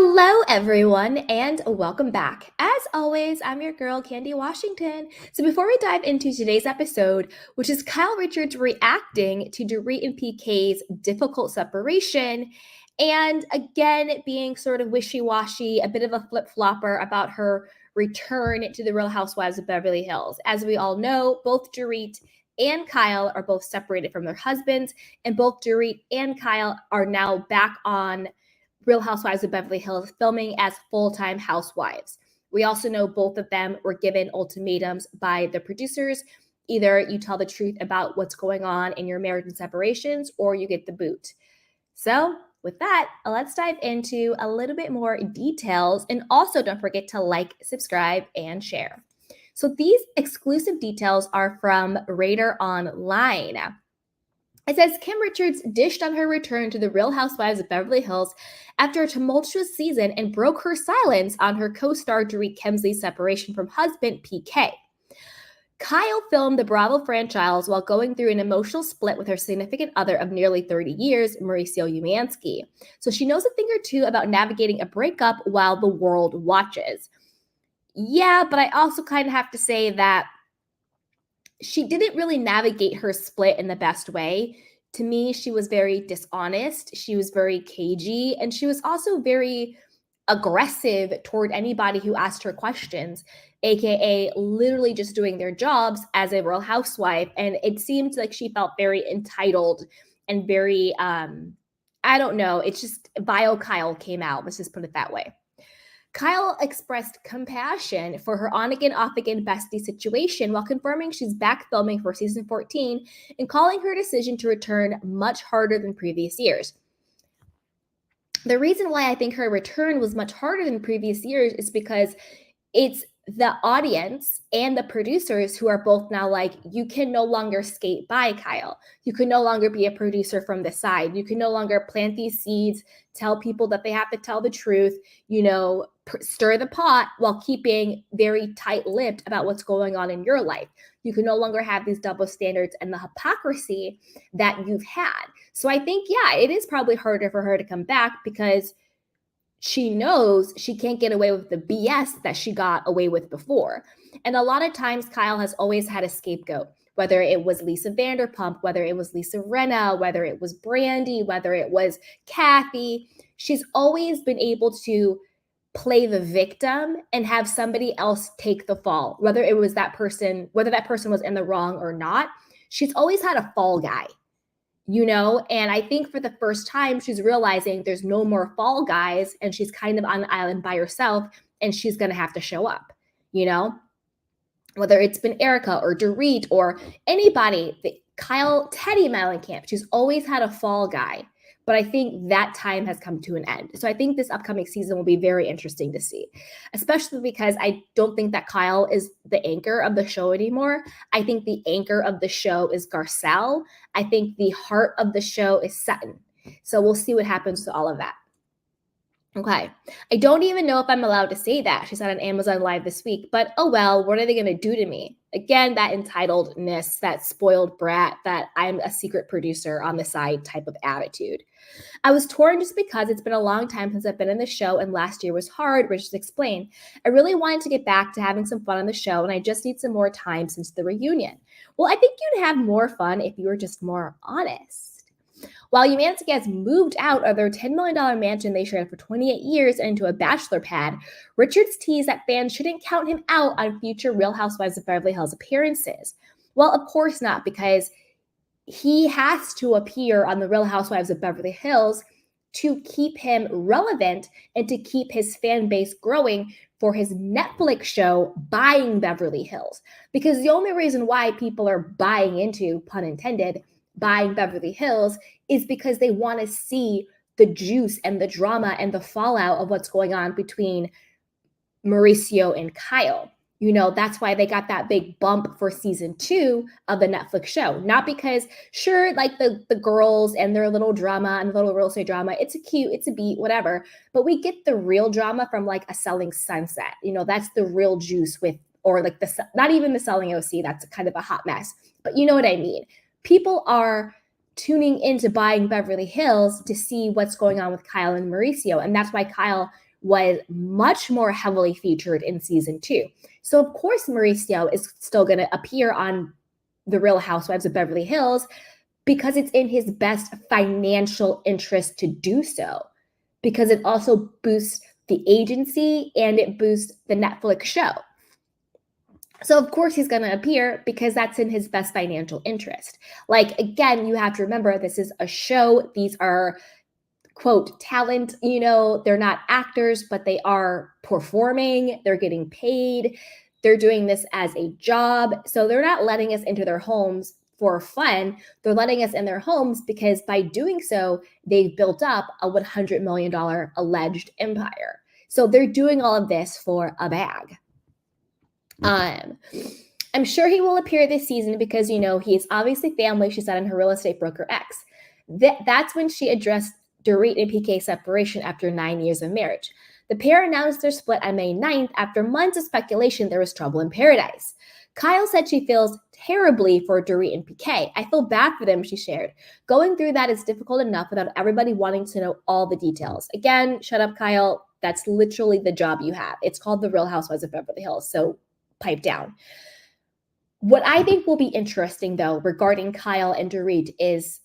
Hello, everyone, and welcome back. As always, I'm your girl, Candy Washington. So, before we dive into today's episode, which is Kyle Richards reacting to Dorit and PK's difficult separation, and again being sort of wishy washy, a bit of a flip flopper about her return to the Real Housewives of Beverly Hills. As we all know, both Dorit and Kyle are both separated from their husbands, and both Dorit and Kyle are now back on Real Housewives of Beverly Hills filming as full-time housewives. We also know both of them were given ultimatums by the producers. Either you tell the truth about what's going on in your marriage and separations, or you get the boot. So with that, let's dive into a little bit more details. And also don't forget to like, subscribe, and share. So these exclusive details are from Radar Online. It says Kim Richards dished on her return to the Real Housewives of Beverly Hills after a tumultuous season and broke her silence on her co-star Dorit Kemsley's separation from husband PK. Kyle filmed the Bravo franchise while going through an emotional split with her significant other of nearly 30 years, Mauricio Umansky. So she knows a thing or two about navigating a breakup while the world watches. Yeah, but I also kind of have to say that she didn't really navigate her split in the best way. To me, she was very dishonest. She was very cagey, and she was also very aggressive toward anybody who asked her questions, aka literally just doing their jobs as a Real Housewife. And it seemed like she felt very entitled and very, I don't know, it's just Bio Kyle came out. Let's just put it that way. Kyle expressed compassion for her on-again, off-again bestie situation while confirming she's back filming for season 14 and calling her decision to return much harder than previous years. The reason why I think her return was much harder than previous years is because it's the audience and the producers who are both now like, you can no longer skate by Kyle. You can no longer be a producer from the side. You can no longer plant these seeds, tell people that they have to tell the truth, stir the pot while keeping very tight-lipped about what's going on in your life. You can no longer have these double standards and the hypocrisy that you've had. So I think, yeah, it is probably harder for her to come back because she knows she can't get away with the BS that she got away with before. And a lot of times Kyle has always had a scapegoat, whether it was Lisa Vanderpump, whether it was Lisa Rinna, whether it was Brandy, whether it was Kathy. She's always been able to play the victim and have somebody else take the fall, whether that person was in the wrong or not. She's always had a fall guy. And I think for the first time, she's realizing there's no more fall guys and she's kind of on the island by herself and she's going to have to show up, whether it's been Erica or Dorit or anybody, Teddy Mellencamp, she's always had a fall guy. But I think that time has come to an end. So I think this upcoming season will be very interesting to see, especially because I don't think that Kyle is the anchor of the show anymore. I think the anchor of the show is Garcelle. I think the heart of the show is Sutton. So we'll see what happens to all of that. Okay. I don't even know if I'm allowed to say that. She's on Amazon Live this week, but oh well, what are they going to do to me? Again, that entitledness, that spoiled brat, that I'm a secret producer on the side type of attitude. I was torn just because it's been a long time since I've been in the show and last year was hard, Richards explained. I really wanted to get back to having some fun on the show and I just need some more time since the reunion. Well, I think you'd have more fun if you were just more honest. While Umansky has moved out of their $10 million mansion they shared for 28 years and into a bachelor pad, Richards teased that fans shouldn't count him out on future Real Housewives of Beverly Hills appearances. Well, of course not, because he has to appear on the Real Housewives of Beverly Hills to keep him relevant and to keep his fan base growing for his Netflix show, Buying Beverly Hills. Because the only reason why people are buying into, pun intended, Buying Beverly Hills is because they want to see the juice and the drama and the fallout of what's going on between Mauricio and Kyle. That's why they got that big bump for season 2 of the Netflix show. Not because, sure, like the girls and their little drama and little real estate drama, it's a cute, it's a beat, whatever. But we get the real drama from like a Selling Sunset. That's the real juice or like not even the Selling OC, that's kind of a hot mess. But you know what I mean? People are tuning into Buying Beverly Hills to see what's going on with Kyle and Mauricio. And that's why Kyle was much more heavily featured in season 2. So of course Mauricio is still going to appear on The Real Housewives of Beverly Hills because it's in his best financial interest to do so, because it also boosts the agency and it boosts the Netflix show. So of course he's going to appear because that's in his best financial interest. Like, again, you have to remember, this is a show. These are, quote, talent, they're not actors, but they are performing. They're getting paid. They're doing this as a job. So they're not letting us into their homes for fun. They're letting us in their homes because by doing so, they've built up a $100 million alleged empire. So they're doing all of this for a bag. I'm sure he will appear this season because, he's obviously family, she said in her real estate broker ex. That's when she addressed Dorit and PK's separation after 9 years of marriage. The pair announced their split on May 9th after months of speculation there was trouble in paradise. Kyle said she feels terribly for Dorit and PK. I feel bad for them, she shared. Going through that is difficult enough without everybody wanting to know all the details. Again, shut up, Kyle. That's literally the job you have. It's called The Real Housewives of Beverly Hills, so pipe down. What I think will be interesting, though, regarding Kyle and Dorit is,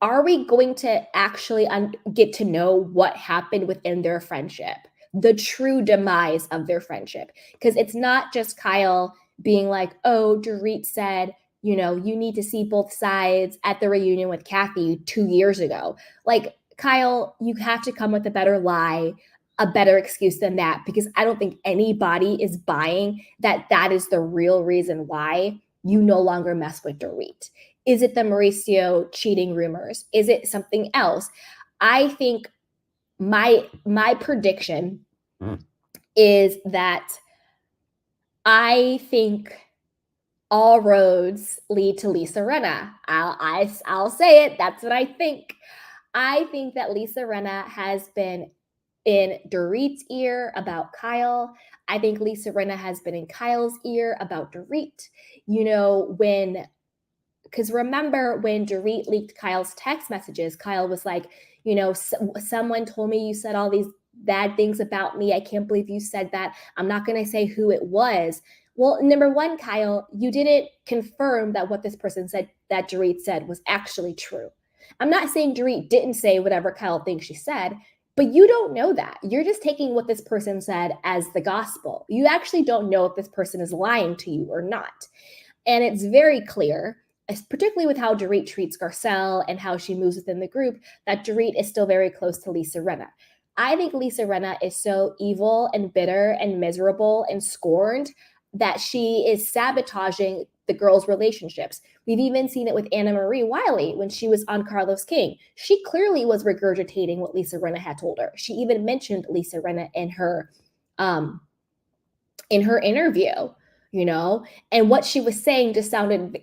are we going to actually get to know what happened within their friendship, the true demise of their friendship? Because it's not just Kyle being like, oh, Dorit said, you need to see both sides at the reunion with Kathy 2 years ago. Like, Kyle, you have to come with a better lie, a better excuse than that, because I don't think anybody is buying that is the real reason why you no longer mess with Dorit. Is it the Mauricio cheating rumors? Is it something else? I think my prediction is that I think all roads lead to Lisa Rinna. I'll say it. That's what I think. I think that Lisa Rinna has been in Dorit's ear about Kyle. I think Lisa Rinna has been in Kyle's ear about Dorit. Because remember when Dorit leaked Kyle's text messages, Kyle was like, someone told me you said all these bad things about me. I can't believe you said that. I'm not going to say who it was. Well, number one, Kyle, you didn't confirm that what this person said, that Dorit said, was actually true. I'm not saying Dorit didn't say whatever Kyle thinks she said, but you don't know that. You're just taking what this person said as the gospel. You actually don't know if this person is lying to you or not. And it's very clear, particularly with how Dorit treats Garcelle and how she moves within the group, that Dorit is still very close to Lisa Rinna. I think Lisa Rinna is so evil and bitter and miserable and scorned that she is sabotaging the girls' relationships. We've even seen it with Anna Marie Wiley when she was on Carlos King. She clearly was regurgitating what Lisa Rinna had told her. She even mentioned Lisa Rinna in her interview, and what she was saying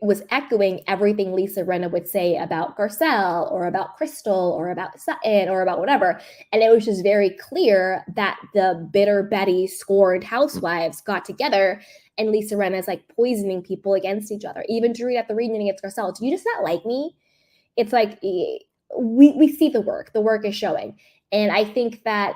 was echoing everything Lisa Rinna would say about Garcelle or about Crystal or about Sutton or about whatever. And it was just very clear that the bitter Betty scorned housewives got together, and Lisa Rinna is like poisoning people against each other. Even Dorit at the reunion against Garcelle. Do you just not like me? It's like, we see the work. The work is showing. And I think that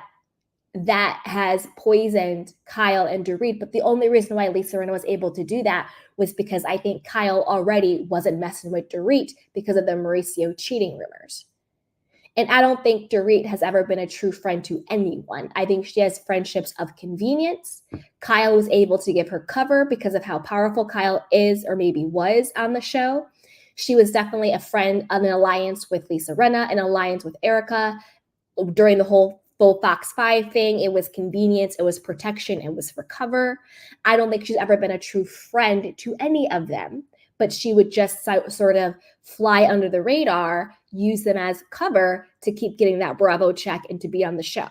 has poisoned Kyle and Dorit. But the only reason why Lisa Rinna was able to do that was because I think Kyle already wasn't messing with Dorit because of the Mauricio cheating rumors. And I don't think Dorit has ever been a true friend to anyone. I think she has friendships of convenience. Kyle was able to give her cover because of how powerful Kyle is, or maybe was, on the show. She was definitely a friend of an alliance with Lisa Rinna, an alliance with Erica. During the whole full Fox 5 thing, it was convenience, it was protection, it was for cover. I don't think she's ever been a true friend to any of them, but she would just sort of fly under the radar, use them as cover to keep getting that Bravo check and to be on the show.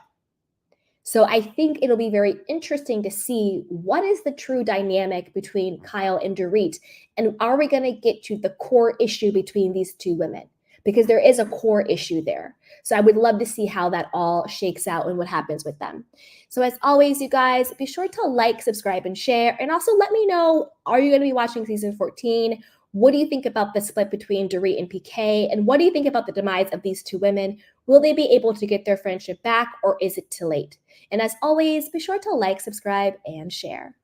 So I think it'll be very interesting to see what is the true dynamic between Kyle and Dorit, and are we going to get to the core issue between these two women? Because there is a core issue there. So I would love to see how that all shakes out and what happens with them. So as always, you guys, be sure to like, subscribe, and share. And also let me know, are you going to be watching season 14? What do you think about the split between Dorit and PK? And what do you think about the demise of these two women? Will they be able to get their friendship back, or is it too late? And as always, be sure to like, subscribe, and share.